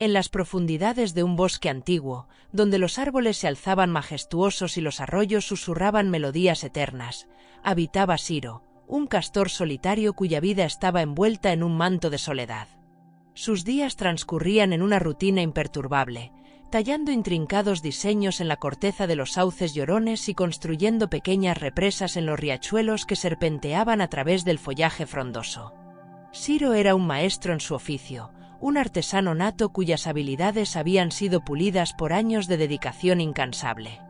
En las profundidades de un bosque antiguo, donde los árboles se alzaban majestuosos y los arroyos susurraban melodías eternas, habitaba Siro, un castor solitario cuya vida estaba envuelta en un manto de soledad. Sus días transcurrían en una rutina imperturbable, tallando intrincados diseños en la corteza de los sauces llorones y construyendo pequeñas represas en los riachuelos que serpenteaban a través del follaje frondoso. Siro era un maestro en su oficio, un artesano nato cuyas habilidades habían sido pulidas por años de dedicación incansable.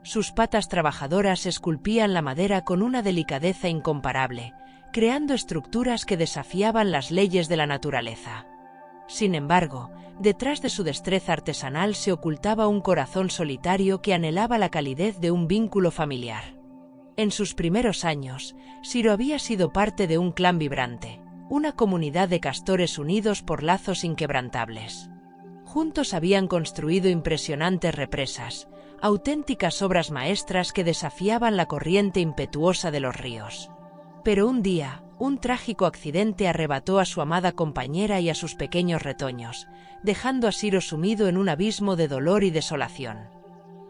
Sus patas trabajadoras esculpían la madera con una delicadeza incomparable, creando estructuras que desafiaban las leyes de la naturaleza. Sin embargo, detrás de su destreza artesanal se ocultaba un corazón solitario que anhelaba la calidez de un vínculo familiar. En sus primeros años, Siro había sido parte de un clan vibrante, una comunidad de castores unidos por lazos inquebrantables. Juntos habían construido impresionantes represas, auténticas obras maestras que desafiaban la corriente impetuosa de los ríos. Pero un día, un trágico accidente arrebató a su amada compañera y a sus pequeños retoños, dejando a Siro sumido en un abismo de dolor y desolación.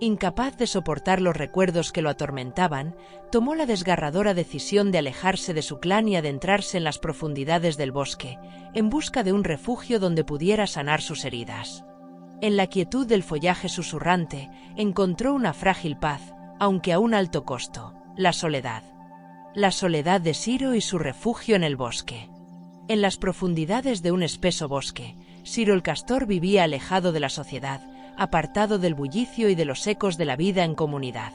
Incapaz de soportar los recuerdos que lo atormentaban, tomó la desgarradora decisión de alejarse de su clan y adentrarse en las profundidades del bosque, en busca de un refugio donde pudiera sanar sus heridas. En la quietud del follaje susurrante, encontró una frágil paz, aunque a un alto costo: la soledad. La soledad de Siro y su refugio en el bosque. En las profundidades de un espeso bosque, Siro el castor vivía alejado de la sociedad, apartado del bullicio y de los ecos de la vida en comunidad.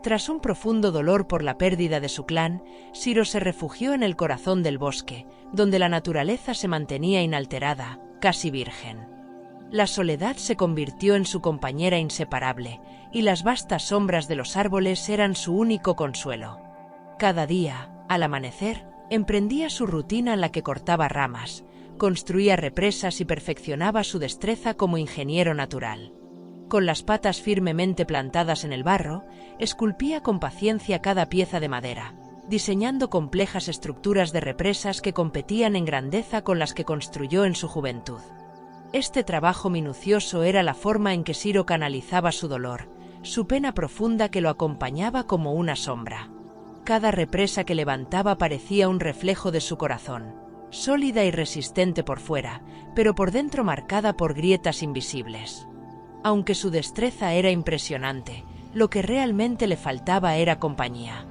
Tras un profundo dolor por la pérdida de su clan, Siro se refugió en el corazón del bosque, donde la naturaleza se mantenía inalterada, casi virgen. La soledad se convirtió en su compañera inseparable, y las vastas sombras de los árboles eran su único consuelo. Cada día, al amanecer, emprendía su rutina en la que cortaba ramas, construía represas y perfeccionaba su destreza como ingeniero natural. Con las patas firmemente plantadas en el barro, esculpía con paciencia cada pieza de madera, diseñando complejas estructuras de represas que competían en grandeza con las que construyó en su juventud. Este trabajo minucioso era la forma en que Siro canalizaba su dolor, su pena profunda que lo acompañaba como una sombra. Cada represa que levantaba parecía un reflejo de su corazón, sólida y resistente por fuera, pero por dentro marcada por grietas invisibles. Aunque su destreza era impresionante, lo que realmente le faltaba era compañía.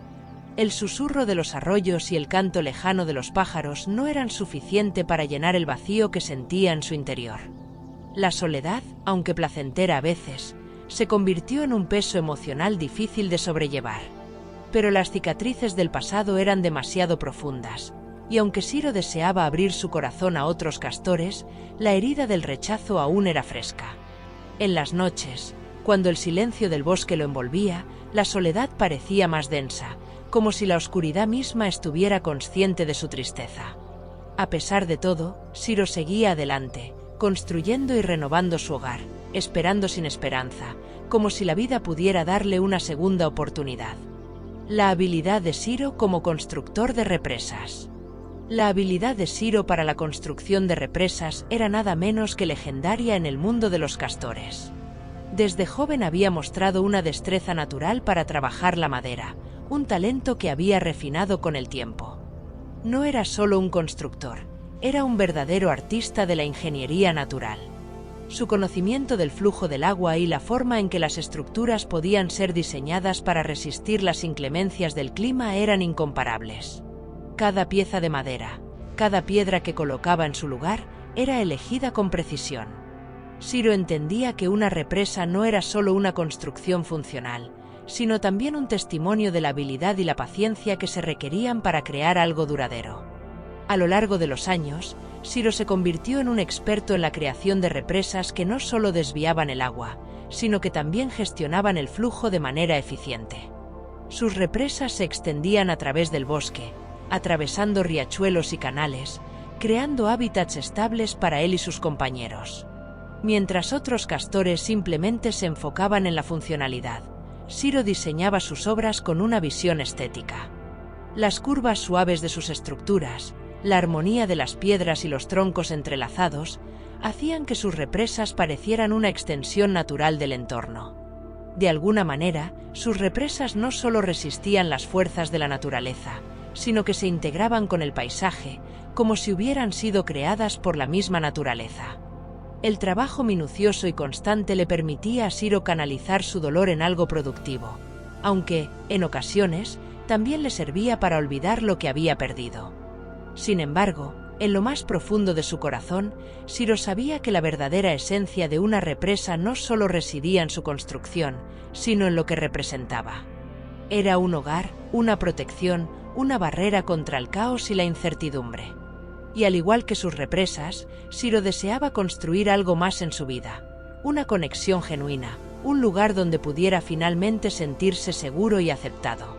El susurro de los arroyos y el canto lejano de los pájaros no eran suficiente para llenar el vacío que sentía en su interior. La soledad, aunque placentera a veces, se convirtió en un peso emocional difícil de sobrellevar. Pero las cicatrices del pasado eran demasiado profundas, y aunque Siro deseaba abrir su corazón a otros castores, la herida del rechazo aún era fresca. En las noches, cuando el silencio del bosque lo envolvía, la soledad parecía más densa, como si la oscuridad misma estuviera consciente de su tristeza. A pesar de todo, Siro seguía adelante, construyendo y renovando su hogar, esperando sin esperanza, como si la vida pudiera darle una segunda oportunidad. La habilidad de Siro como constructor de represas. La habilidad de Siro para la construcción de represas era nada menos que legendaria en el mundo de los castores. Desde joven había mostrado una destreza natural para trabajar la madera, un talento que había refinado con el tiempo. No era solo un constructor, era un verdadero artista de la ingeniería natural. Su conocimiento del flujo del agua y la forma en que las estructuras podían ser diseñadas para resistir las inclemencias del clima eran incomparables. Cada pieza de madera, cada piedra que colocaba en su lugar, era elegida con precisión. Siro entendía que una represa no era solo una construcción funcional, sino también un testimonio de la habilidad y la paciencia que se requerían para crear algo duradero. A lo largo de los años, Siro se convirtió en un experto en la creación de represas que no solo desviaban el agua, sino que también gestionaban el flujo de manera eficiente. Sus represas se extendían a través del bosque, atravesando riachuelos y canales, creando hábitats estables para él y sus compañeros. Mientras otros castores simplemente se enfocaban en la funcionalidad, Siro diseñaba sus obras con una visión estética. Las curvas suaves de sus estructuras, la armonía de las piedras y los troncos entrelazados, hacían que sus represas parecieran una extensión natural del entorno. De alguna manera, sus represas no solo resistían las fuerzas de la naturaleza, sino que se integraban con el paisaje, como si hubieran sido creadas por la misma naturaleza. El trabajo minucioso y constante le permitía a Ciro canalizar su dolor en algo productivo, aunque, en ocasiones, también le servía para olvidar lo que había perdido. Sin embargo, en lo más profundo de su corazón, Ciro sabía que la verdadera esencia de una represa no solo residía en su construcción, sino en lo que representaba. Era un hogar, una protección, una barrera contra el caos y la incertidumbre. Y al igual que sus represas, Ciro deseaba construir algo más en su vida, una conexión genuina, un lugar donde pudiera finalmente sentirse seguro y aceptado.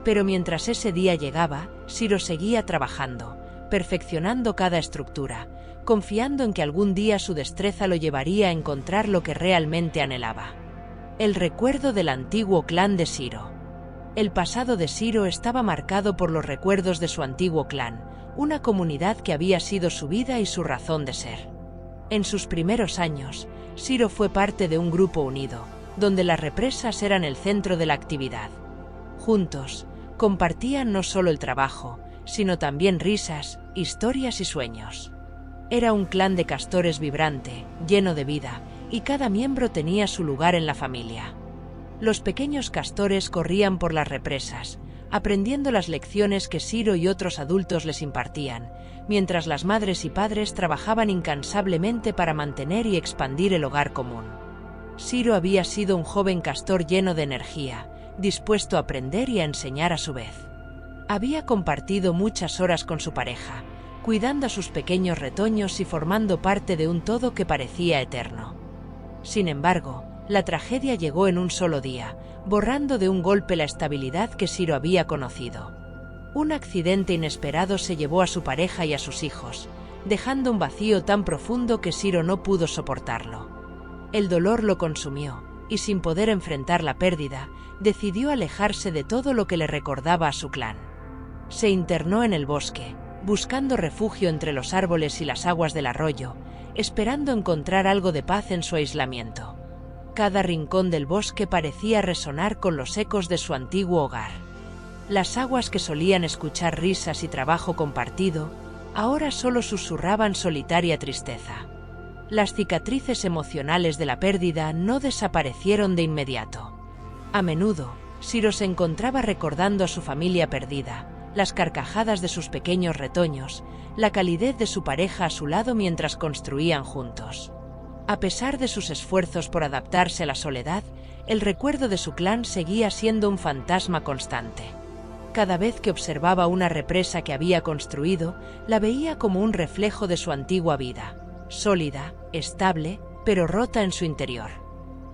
Pero mientras ese día llegaba, Ciro seguía trabajando, perfeccionando cada estructura, confiando en que algún día su destreza lo llevaría a encontrar lo que realmente anhelaba. El recuerdo del antiguo clan de Ciro. El pasado de Ciro estaba marcado por los recuerdos de su antiguo clan, una comunidad que había sido su vida y su razón de ser. En sus primeros años, Ciro fue parte de un grupo unido, donde las represas eran el centro de la actividad. Juntos, compartían no solo el trabajo, sino también risas, historias y sueños. Era un clan de castores vibrante, lleno de vida, y cada miembro tenía su lugar en la familia. Los pequeños castores corrían por las represas, aprendiendo las lecciones que Ciro y otros adultos les impartían, mientras las madres y padres trabajaban incansablemente para mantener y expandir el hogar común. Ciro había sido un joven castor lleno de energía, dispuesto a aprender y a enseñar a su vez. Había compartido muchas horas con su pareja, cuidando a sus pequeños retoños y formando parte de un todo que parecía eterno. Sin embargo, la tragedia llegó en un solo día, borrando de un golpe la estabilidad que Ciro había conocido. Un accidente inesperado se llevó a su pareja y a sus hijos, dejando un vacío tan profundo que Ciro no pudo soportarlo. El dolor lo consumió, y sin poder enfrentar la pérdida, decidió alejarse de todo lo que le recordaba a su clan. Se internó en el bosque, buscando refugio entre los árboles y las aguas del arroyo, esperando encontrar algo de paz en su aislamiento. Cada rincón del bosque parecía resonar con los ecos de su antiguo hogar. Las aguas que solían escuchar risas y trabajo compartido, ahora solo susurraban solitaria tristeza. Las cicatrices emocionales de la pérdida no desaparecieron de inmediato. A menudo, Ciro se encontraba recordando a su familia perdida, las carcajadas de sus pequeños retoños, la calidez de su pareja a su lado mientras construían juntos. A pesar de sus esfuerzos por adaptarse a la soledad, el recuerdo de su clan seguía siendo un fantasma constante. Cada vez que observaba una represa que había construido, la veía como un reflejo de su antigua vida, sólida, estable, pero rota en su interior.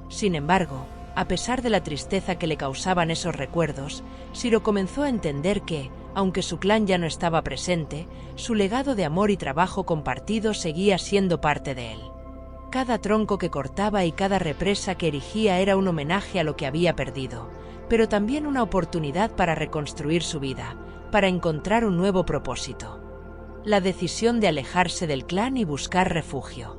Sin embargo, a pesar de la tristeza que le causaban esos recuerdos, Ciro comenzó a entender que, aunque su clan ya no estaba presente, su legado de amor y trabajo compartido seguía siendo parte de él. Cada tronco que cortaba y cada represa que erigía era un homenaje a lo que había perdido, pero también una oportunidad para reconstruir su vida, para encontrar un nuevo propósito. La decisión de alejarse del clan y buscar refugio.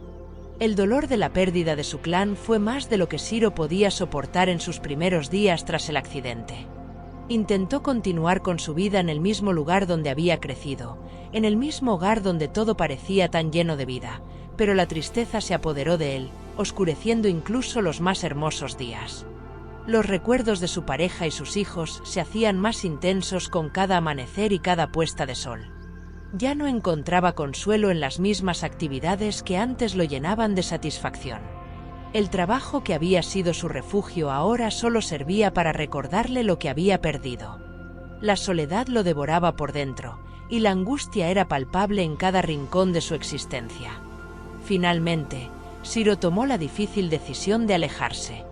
El dolor de la pérdida de su clan fue más de lo que Ciro podía soportar en sus primeros días tras el accidente. Intentó continuar con su vida en el mismo lugar donde había crecido, en el mismo hogar donde todo parecía tan lleno de vida, pero la tristeza se apoderó de él, oscureciendo incluso los más hermosos días. Los recuerdos de su pareja y sus hijos se hacían más intensos con cada amanecer y cada puesta de sol. Ya no encontraba consuelo en las mismas actividades que antes lo llenaban de satisfacción. El trabajo que había sido su refugio ahora solo servía para recordarle lo que había perdido. La soledad lo devoraba por dentro, y la angustia era palpable en cada rincón de su existencia. Finalmente, Ciro tomó la difícil decisión de alejarse.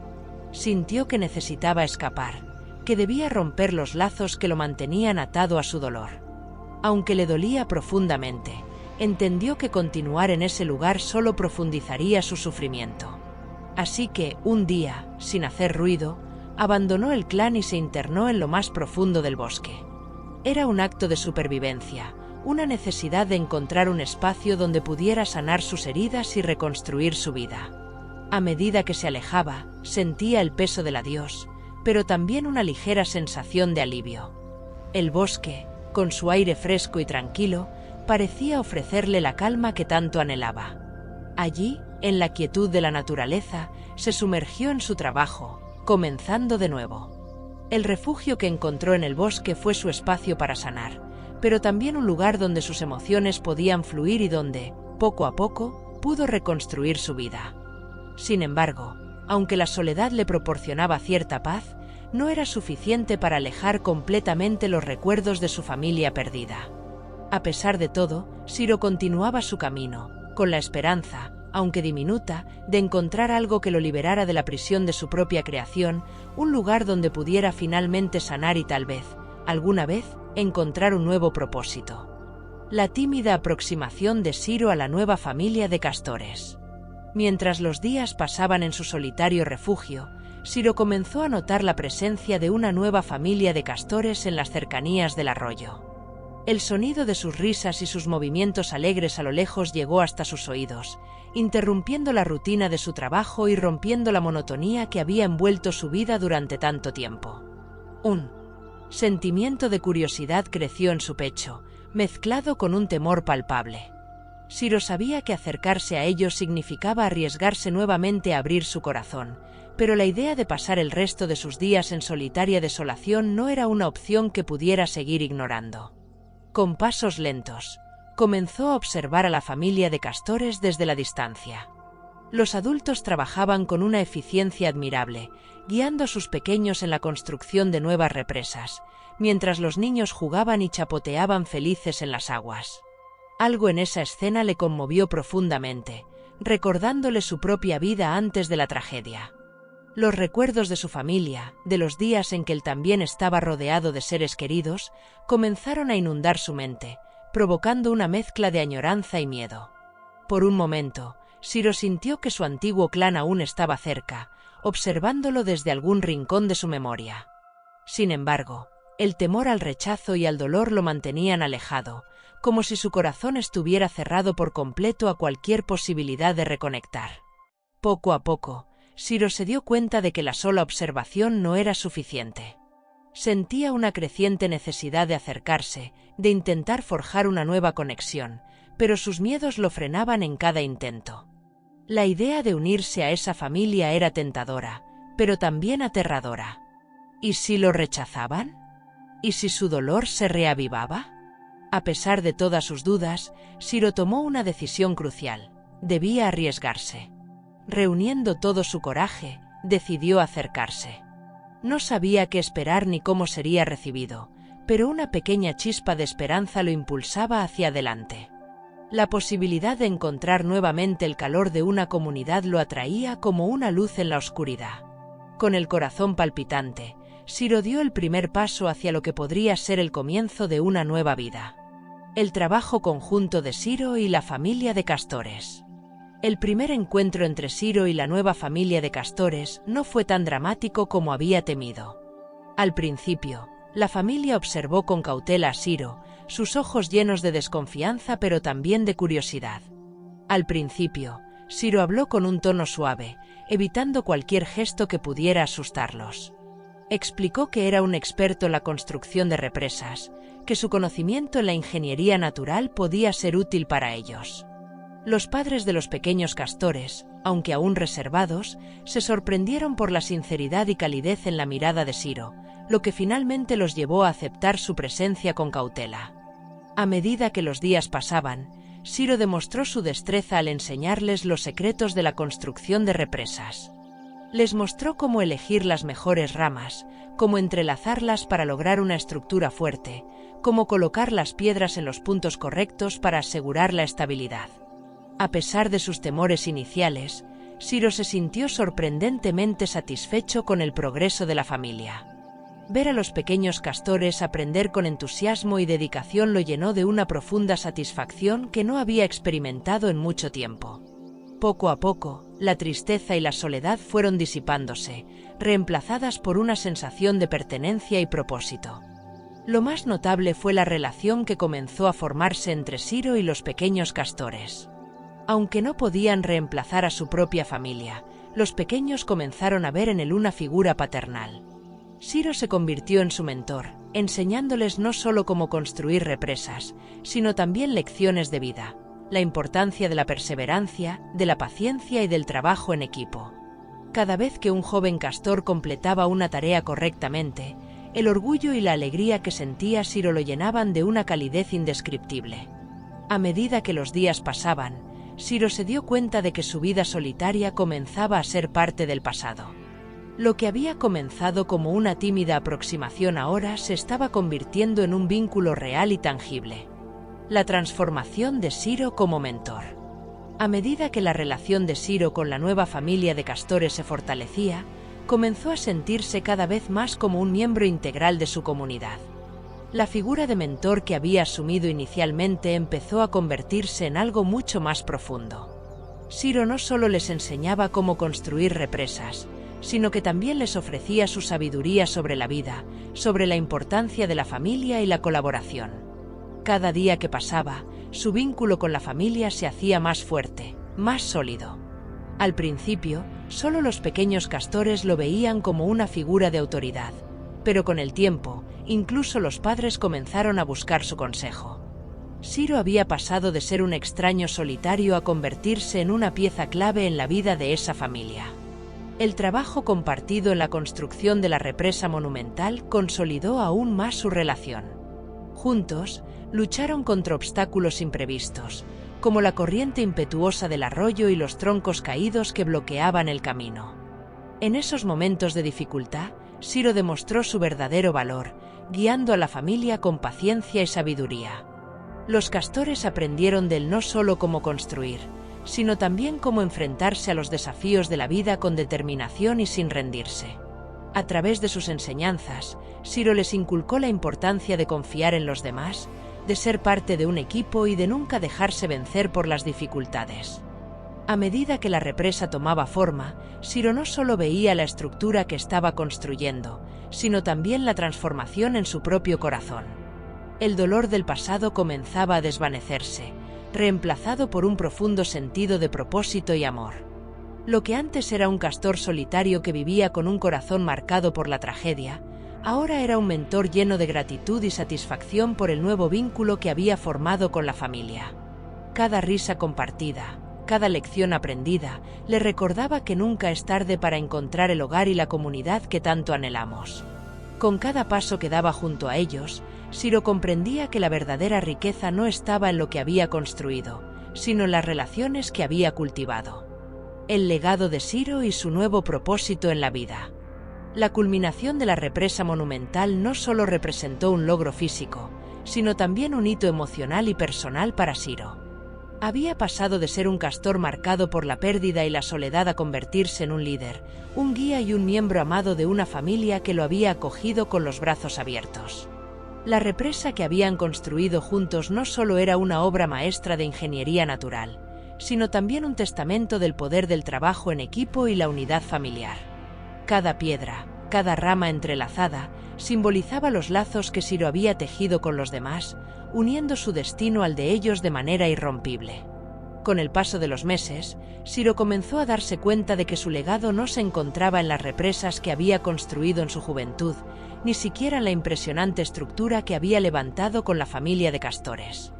Sintió que necesitaba escapar, que debía romper los lazos que lo mantenían atado a su dolor. Aunque le dolía profundamente, entendió que continuar en ese lugar solo profundizaría su sufrimiento. Así que, un día, sin hacer ruido, abandonó el clan y se internó en lo más profundo del bosque. Era un acto de supervivencia, una necesidad de encontrar un espacio donde pudiera sanar sus heridas y reconstruir su vida. A medida que se alejaba, sentía el peso del adiós, pero también una ligera sensación de alivio. El bosque, con su aire fresco y tranquilo, parecía ofrecerle la calma que tanto anhelaba. Allí, en la quietud de la naturaleza, se sumergió en su trabajo, comenzando de nuevo. El refugio que encontró en el bosque fue su espacio para sanar, pero también un lugar donde sus emociones podían fluir y donde, poco a poco, pudo reconstruir su vida. Sin embargo, aunque la soledad le proporcionaba cierta paz, no era suficiente para alejar completamente los recuerdos de su familia perdida. A pesar de todo, Shiro continuaba su camino, con la esperanza, aunque diminuta, de encontrar algo que lo liberara de la prisión de su propia creación, un lugar donde pudiera finalmente sanar y tal vez, alguna vez, encontrar un nuevo propósito. La tímida aproximación de Shiro a la nueva familia de castores. Mientras los días pasaban en su solitario refugio, Shiro comenzó a notar la presencia de una nueva familia de castores en las cercanías del arroyo. El sonido de sus risas y sus movimientos alegres a lo lejos llegó hasta sus oídos, interrumpiendo la rutina de su trabajo y rompiendo la monotonía que había envuelto su vida durante tanto tiempo. Un sentimiento de curiosidad creció en su pecho, mezclado con un temor palpable. Shiro sabía que acercarse a ellos significaba arriesgarse nuevamente a abrir su corazón, pero la idea de pasar el resto de sus días en solitaria desolación no era una opción que pudiera seguir ignorando. Con pasos lentos, comenzó a observar a la familia de castores desde la distancia. Los adultos trabajaban con una eficiencia admirable, guiando a sus pequeños en la construcción de nuevas represas, mientras los niños jugaban y chapoteaban felices en las aguas. Algo en esa escena le conmovió profundamente, recordándole su propia vida antes de la tragedia. Los recuerdos de su familia, de los días en que él también estaba rodeado de seres queridos, comenzaron a inundar su mente, provocando una mezcla de añoranza y miedo. Por un momento, Shiro sintió que su antiguo clan aún estaba cerca, observándolo desde algún rincón de su memoria. Sin embargo, el temor al rechazo y al dolor lo mantenían alejado, como si su corazón estuviera cerrado por completo a cualquier posibilidad de reconectar. Poco a poco, Shiro se dio cuenta de que la sola observación no era suficiente. Sentía una creciente necesidad de acercarse, de intentar forjar una nueva conexión, pero sus miedos lo frenaban en cada intento. La idea de unirse a esa familia era tentadora, pero también aterradora. ¿Y si lo rechazaban? ¿Y si su dolor se reavivaba? A pesar de todas sus dudas, Shiro tomó una decisión crucial: debía arriesgarse. Reuniendo todo su coraje, decidió acercarse. No sabía qué esperar ni cómo sería recibido, pero una pequeña chispa de esperanza lo impulsaba hacia adelante. La posibilidad de encontrar nuevamente el calor de una comunidad lo atraía como una luz en la oscuridad. Con el corazón palpitante, Shiro dio el primer paso hacia lo que podría ser el comienzo de una nueva vida. El trabajo conjunto de Shiro y la familia de castores. El primer encuentro entre Shiro y la nueva familia de castores no fue tan dramático como había temido. Al principio, la familia observó con cautela a Shiro, sus ojos llenos de desconfianza pero también de curiosidad. Al principio, Shiro habló con un tono suave, evitando cualquier gesto que pudiera asustarlos. Explicó que era un experto en la construcción de represas, que su conocimiento en la ingeniería natural podía ser útil para ellos. Los padres de los pequeños castores, aunque aún reservados, se sorprendieron por la sinceridad y calidez en la mirada de Shiro, lo que finalmente los llevó a aceptar su presencia con cautela. A medida que los días pasaban, Shiro demostró su destreza al enseñarles los secretos de la construcción de represas. Les mostró cómo elegir las mejores ramas, cómo entrelazarlas para lograr una estructura fuerte, cómo colocar las piedras en los puntos correctos para asegurar la estabilidad. A pesar de sus temores iniciales, Shiro se sintió sorprendentemente satisfecho con el progreso de la familia. Ver a los pequeños castores aprender con entusiasmo y dedicación lo llenó de una profunda satisfacción que no había experimentado en mucho tiempo. Poco a poco, la tristeza y la soledad fueron disipándose, reemplazadas por una sensación de pertenencia y propósito. Lo más notable fue la relación que comenzó a formarse entre Siro y los pequeños castores. Aunque no podían reemplazar a su propia familia, los pequeños comenzaron a ver en él una figura paternal. Siro se convirtió en su mentor, enseñándoles no solo cómo construir represas, sino también lecciones de vida, la importancia de la perseverancia, de la paciencia y del trabajo en equipo. Cada vez que un joven castor completaba una tarea correctamente, el orgullo y la alegría que sentía Siro lo llenaban de una calidez indescriptible. A medida que los días pasaban, Siro se dio cuenta de que su vida solitaria comenzaba a ser parte del pasado. Lo que había comenzado como una tímida aproximación ahora se estaba convirtiendo en un vínculo real y tangible. La transformación de Siro como mentor. A medida que la relación de Siro con la nueva familia de castores se fortalecía, comenzó a sentirse cada vez más como un miembro integral de su comunidad. La figura de mentor que había asumido inicialmente empezó a convertirse en algo mucho más profundo. Siro no solo les enseñaba cómo construir represas, sino que también les ofrecía su sabiduría sobre la vida, sobre la importancia de la familia y la colaboración. Cada día que pasaba, su vínculo con la familia se hacía más fuerte, más sólido. Al principio, solo los pequeños castores lo veían como una figura de autoridad, pero con el tiempo, incluso los padres comenzaron a buscar su consejo. Siro había pasado de ser un extraño solitario a convertirse en una pieza clave en la vida de esa familia. El trabajo compartido en la construcción de la represa monumental consolidó aún más su relación. Juntos, lucharon contra obstáculos imprevistos, como la corriente impetuosa del arroyo y los troncos caídos que bloqueaban el camino. En esos momentos de dificultad, Siro demostró su verdadero valor, guiando a la familia con paciencia y sabiduría. Los castores aprendieron de él no solo cómo construir, sino también cómo enfrentarse a los desafíos de la vida con determinación y sin rendirse. A través de sus enseñanzas, Siro les inculcó la importancia de confiar en los demás, de ser parte de un equipo y de nunca dejarse vencer por las dificultades. A medida que la represa tomaba forma, Siro no solo veía la estructura que estaba construyendo, sino también la transformación en su propio corazón. El dolor del pasado comenzaba a desvanecerse, reemplazado por un profundo sentido de propósito y amor. Lo que antes era un castor solitario que vivía con un corazón marcado por la tragedia, ahora era un mentor lleno de gratitud y satisfacción por el nuevo vínculo que había formado con la familia. Cada risa compartida, cada lección aprendida, le recordaba que nunca es tarde para encontrar el hogar y la comunidad que tanto anhelamos. Con cada paso que daba junto a ellos, Siro comprendía que la verdadera riqueza no estaba en lo que había construido, sino en las relaciones que había cultivado. El legado de Siro y su nuevo propósito en la vida. La culminación de la represa monumental no solo representó un logro físico, sino también un hito emocional y personal para Siro. Había pasado de ser un castor marcado por la pérdida y la soledad a convertirse en un líder, un guía y un miembro amado de una familia que lo había acogido con los brazos abiertos. La represa que habían construido juntos no solo era una obra maestra de ingeniería natural, sino también un testamento del poder del trabajo en equipo y la unidad familiar. Cada piedra, cada rama entrelazada, simbolizaba los lazos que Siro había tejido con los demás, uniendo su destino al de ellos de manera irrompible. Con el paso de los meses, Siro comenzó a darse cuenta de que su legado no se encontraba en las represas que había construido en su juventud, ni siquiera en la impresionante estructura que había levantado con la familia de castores.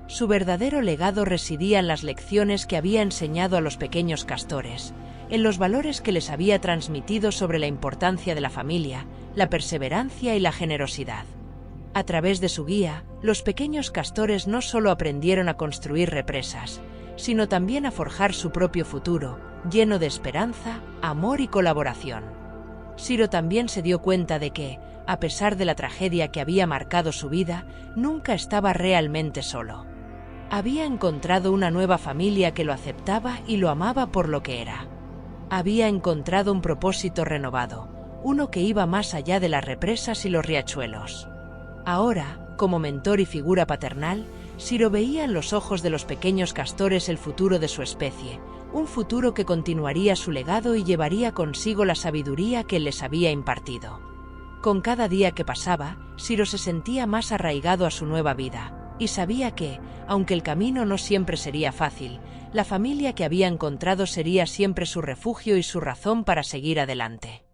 Su verdadero legado residía en las lecciones que había enseñado a los pequeños castores, en los valores que les había transmitido sobre la importancia de la familia, la perseverancia y la generosidad. A través de su guía, los pequeños castores no solo aprendieron a construir represas, sino también a forjar su propio futuro, lleno de esperanza, amor y colaboración. Siro también se dio cuenta de que, a pesar de la tragedia que había marcado su vida, nunca estaba realmente solo. Había encontrado una nueva familia que lo aceptaba y lo amaba por lo que era. Había encontrado un propósito renovado, uno que iba más allá de las represas y los riachuelos. Ahora, como mentor y figura paternal, Siro veía en los ojos de los pequeños castores el futuro de su especie, un futuro que continuaría su legado y llevaría consigo la sabiduría que les había impartido. Con cada día que pasaba, Siro se sentía más arraigado a su nueva vida, y sabía que, aunque el camino no siempre sería fácil, la familia que había encontrado sería siempre su refugio y su razón para seguir adelante.